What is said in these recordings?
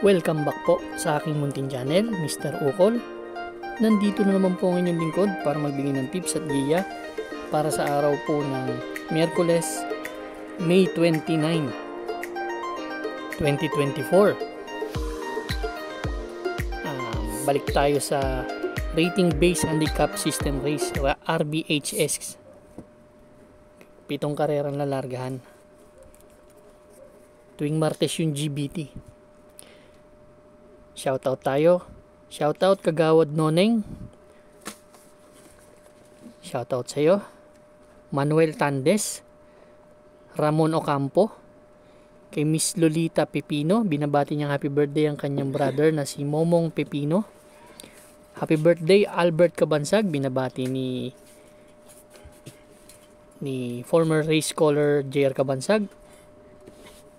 Welcome back po sa aking munting channel, Mr. Ukol. Nandito na naman po ang inyong lingkod para magbigay ng tips at giya para sa araw po ng Miyerkules, May 29, 2024. Balik tayo sa Rating Based Handicap System Race, RBHS. 7 karera na largahan. Tuwing Martes yung GBT. Shoutout tayo. Shoutout Kagawad Noneng. Shoutout sa'yo. Manuel Tandes. Ramon Ocampo. Kay Miss Lolita Pepino. Binabati niyang happy birthday ang kanyang brother na si Momong Pepino. Happy birthday Albert Cabansag. Binabati ni former race caller JR Cabansag.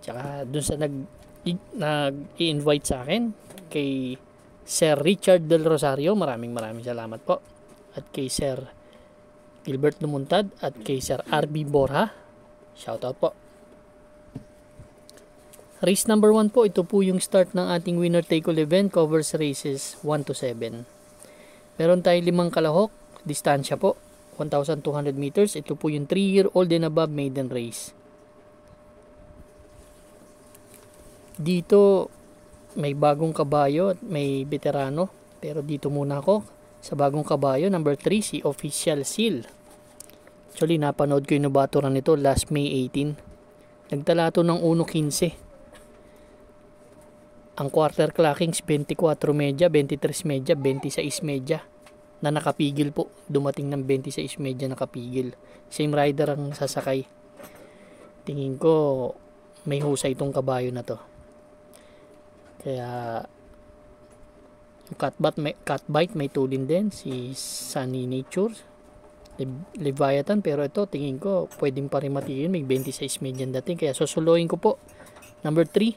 Tsaka dun sa nag-i-invite sa akin kay Sir Richard Del Rosario, maraming salamat po, at kay Sir Gilbert Lumuntad at kay Sir RB Borja, shoutout po. Race number 1 po, ito po yung start ng ating winner take all event, covers races 1 to 7. Meron tayong 5 kalahok, distansya po 1,200 meters. Ito po yung 3-year-old and above maiden race. Dito may bagong kabayo at may veterano, pero dito muna ako sa bagong kabayo, number 3, si Official Seal. Actually napanood ko yung nabaturan nito last May 18. Nagtala to ng 1.15. Ang quarter clockings 24 medya, 23 medya, 26 medya na nakapigil po. Dumating ng 26 medya nakapigil. Same rider ang sasakay. Tingin ko may husay itong kabayo na to. Kaya yung catbite may tulin din, si Sunny Nature, Leviathan, pero ito tingin ko pwedeng pa rin matigil, may 26 medyan dating, kaya susuluin ko po number 3,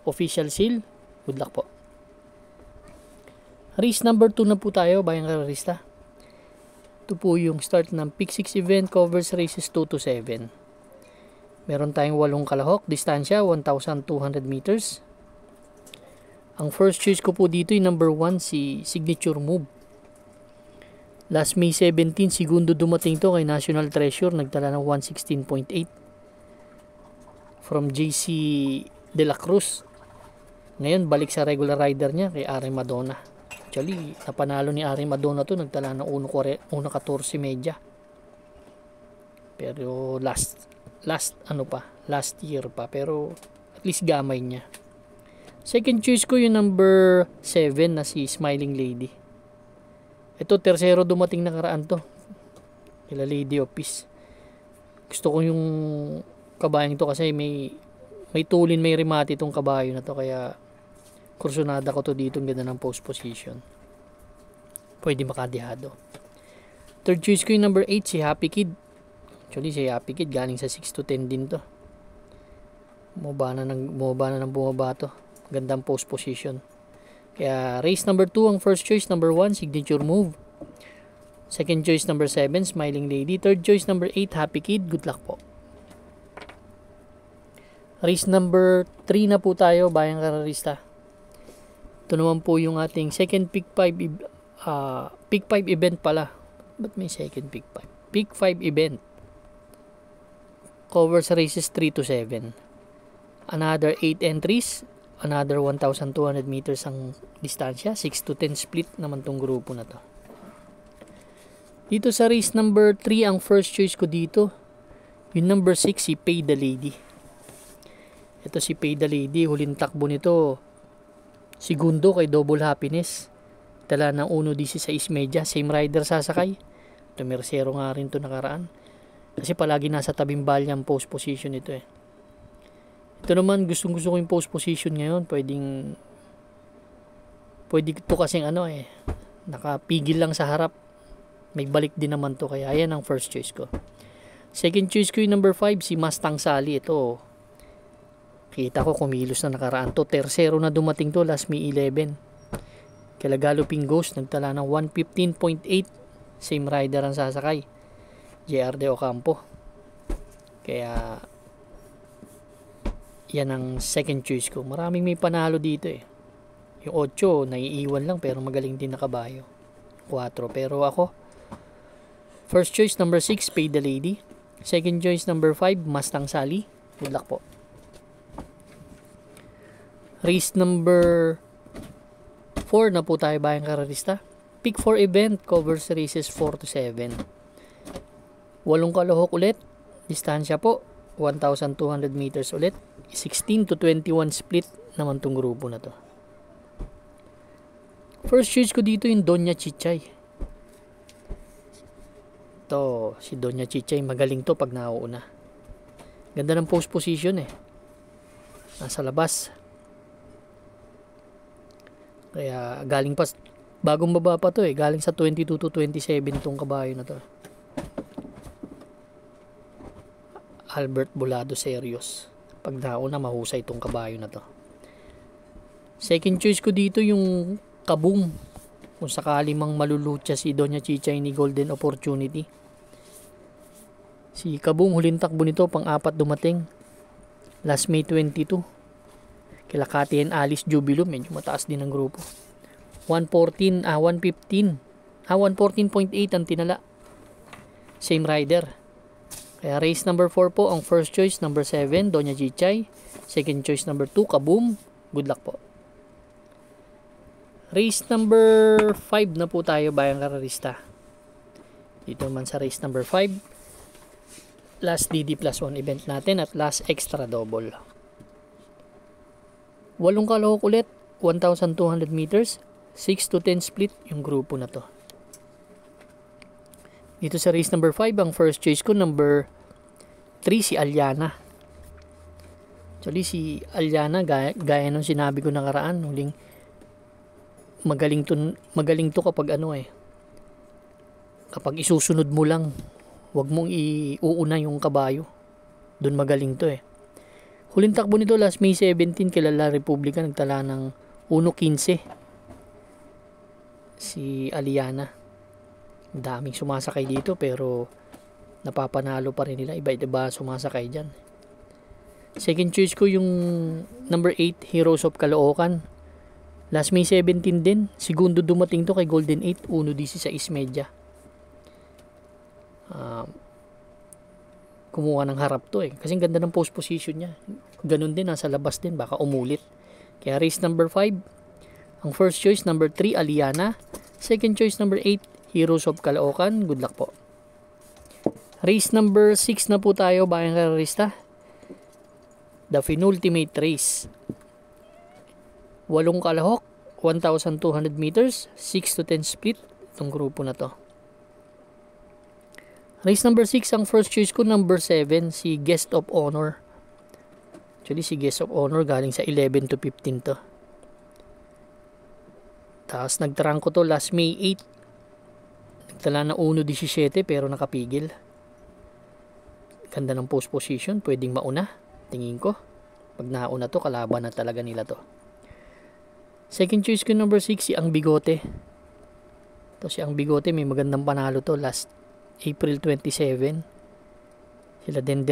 Official Seal. Good luck po. Race number 2 na po tayo, bayang kararista. Ito po yung start ng Pick 6 event, covers races 2 to 7. Meron tayong 8 kalahok, distansya 1,200 meters. Ang first choice ko po dito yung number 1, si Signature Move. Last May 17, segundo dumating to kay National Treasure, nagtala ng 116.8 from JC De La Cruz. Ngayon balik sa regular rider niya kay Ari Madonna. Actually napanalo ni Ari Madonna to, nagtala ng 1.14 medya. Pero last year pa, pero at least gamay niya. Second choice ko yung number 7 na si Smiling Lady. Ito tersero dumating na karaan to, kila Lady of Peace. Gusto ko yung kabayang to kasi may tulin, may rimati itong kabayo na to, kaya kursunada ko to dito. Ang ganda ng post position, pwede makadihado. Third choice ko yung number 8, si Happy Kid. Actually si Happy Kid galing sa 6 to 10 din to. Bumaba na ng bumaba to. Gandang post position. Kaya race number 2 ang first choice, number 1, Signature Move. Second choice number 7, Smiling Lady. Third choice number 8, Happy Kid. Good luck po. Race number 3 na po tayo, bayang kararista. Ito naman po yung ating second Pick 5 event pala. Ba't may second Pick 5? Pick 5 event, covers races 3 to 7. Another 8 entries, another 1,200 meters ang distansya, 6 to 10 split naman tong grupo na to. Dito sa race number 3, ang first choice ko dito yung number 6, si Pay the Lady. Ito si Pay the Lady, huling takbo nito segundo kay Double Happiness, tala ng 1.16 medya, same rider sasakay. Tumersero nga rin to nakaraan kasi palagi nasa tabing balya ang post position ito eh. Ito naman gustong ko yung post position ngayon, pwede to kasing nakapigil lang sa harap, may balik din naman to, kaya ayan ang first choice ko. Second choice ko yung number 5, si Mustang Sally. Ito kita ko kumilos na nakaraan to, tersero na dumating to last May 11 kila Galloping Ghost, nagtala ng 115.8, same rider ang sasakay, JR De Ocampo. Kaya yan ang second choice ko. Maraming may panalo dito eh. Yung 8, naiiwan lang pero magaling din na kabayo. 4. Pero ako, first choice number 6, Pay the Lady. Second choice number 5, Mustang Sally. Good luck po. Race number 4 na po tayo bayang kararista. Pick 4 event covers races 4 to 7. 8 kalahok ulit. Distansya po 1,200 meters ulit. 16 to 21 split naman tong grupo na to. First choice ko dito yung Doña Chichay. To si Doña Chichay, magaling to pag nauuna. Ganda ng post position eh. Nasa labas. Kaya galing pa, bagong baba pa to eh. Galing sa 22 to 27 tong kabayo na to. Albert Bolado Serios. Pag nauna, mahusay tong kabayo na to. Second choice ko dito yung Kaboom. Kung sakali mang malulutya si Doña Chichay ni Golden Opportunity. Si Kaboom, huling takbo nito, pang-4 dumating. Last May 22. Kila Kati and Alice Jubilo, medyo mataas din ang grupo. 114.8 ang tinala. Same rider. Kaya race number 4 po ang first choice, number 7, Doña Chichay. Second choice number 2, Kaboom. Good luck po. Race number 5 na po tayo bayang kararista. Dito naman sa race number 5. Last DD plus 1 event natin at last extra double. 8 kalahok ulit, 1,200 meters, 6 to 10 split yung grupo na to. Dito sa race number 5, ang first choice ko, number 3, si Aliana. Actually, si Aliana, gaya nung sinabi ko nakaraan, huling magaling to kapag kapag isusunod mo lang, wag mong iuuna yung kabayo. Doon magaling to eh. Huling takbo nito last May 17 kilala Republika, nagtala ng 1.15. Si Aliana. Daming sumasakay dito pero napapanalo pa rin nila. Iba-iba sumasakay dyan. Second choice ko yung number 8, Heroes of Caloocan. Last May 17 din. Segundo dumating to kay Golden 8. 1.16 medya. Kumuha ng harap to eh. Kasi ganda ng post position niya. Ganun din. Nasa labas din. Baka umulit. Kaya race number 5. Ang first choice number 3, Aliana. Second choice number 8, Heroes of Caloocan. Good luck po. Race number 6 na po tayo bayang kararista. The penultimate race. 8 kalahok, 1,200 meters, 6 to 10 split itong grupo na to. Race number 6, ang first choice ko, number 7, si Guest of Honor. Actually, si Guest of Honor galing sa 11 to 15 to. Tapos nagtarang ko to last May 8. Nagtala na 1.17 pero nakapigil. Ganda ng post position, pwedeng mauna. Tingin ko. Pag nauna to, kalaban na talaga nila to. Second choice ko number 6, si Ang Bigote. Ito si Ang Bigote, may magandang panalo to last April 27. Sila din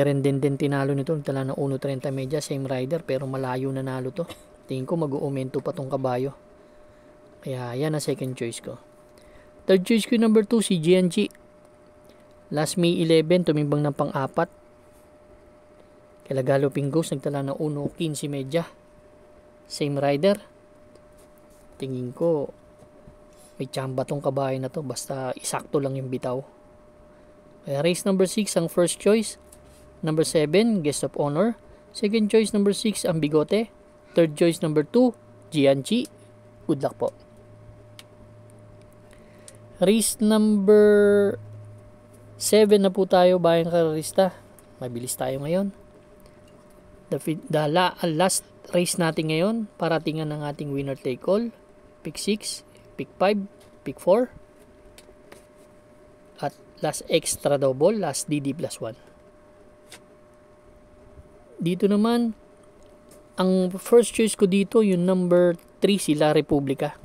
tinalo nito. Nagtala ng 1.30 medya, same rider pero malayo na nalo to. Tingin ko mag-uumento pa tong kabayo. Kaya yan ang second choice ko. Third choice ko number 2, si GNG. Last May 11, tumimbang ng pang-4. Kila Galloping Ghost, nagtala ng 1.15 medya. Same rider. Tingin ko may tsamba tong kabayo na to, basta isakto lang yung bitaw. Kaya race number 6 ang first choice, number 7 Guest of Honor, second choice number 6 Ang Bigote, third choice number 2 Gianchi. Good luck po. Race number 7 na po tayo bayang kararista. Mabilis tayo ngayon. The last race natin ngayon, paratingan ng ating winner take all. Pick 6, pick 5, pick 4. At last extra double, last DD plus 1. Dito naman, ang first choice ko dito, yung number 3, si La Republica.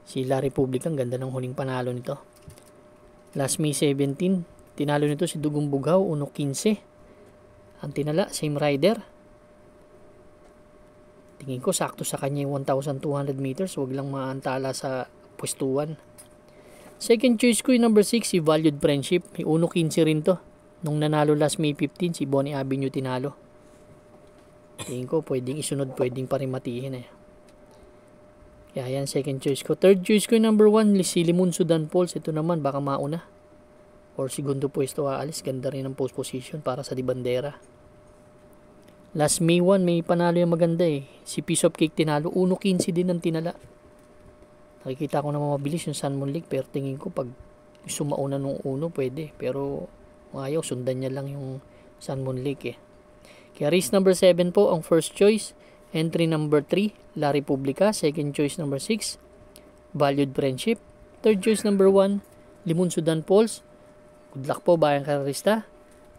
Si La Republica, ang ganda ng huling panalo nito. Last May 17, tinalo nito si Dugong Bughaw, 1.15. Ang tinala, same rider. Tingin ko sakto sa kanya yung 1,200 meters. Huwag lang maantala sa pwestuhan. Second choice ko yung number 6, si Valued Friendship. May 1.15 rin to. Nung nanalo last May 15, si Bonnie Avenue tinalo. Tingin ko pwedeng isunod, pwedeng pa rin matihin eh. Kaya yan, second choice ko. Third choice ko yung number 1, si Limon Sudan Falls. Ito naman, baka mauna. Or segundo pwesto aalis. Ganda rin ang post position para sa Di Bandera. Last May 1, may panalo yung maganda eh. Si Piece of Cake tinalo. 1.15 din ang tinala. Nakikita ko naman mabilis yung Sun Moon Lake. Pero tingin ko pag sumauna nung uno, pwede. Pero ayaw, sundan niya lang yung Sun Moon Lake eh. Kaya race number 7 po ang first choice. Entry number 3, La Republica. Second choice number 6, Valued Friendship. Third choice number 1, Limon Sudan Falls. Good luck po, bayang karerista.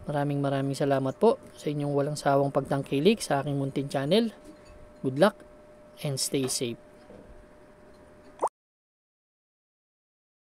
Maraming salamat po sa inyong walang sawang pagtangkilik sa aking muntin channel. Good luck and stay safe.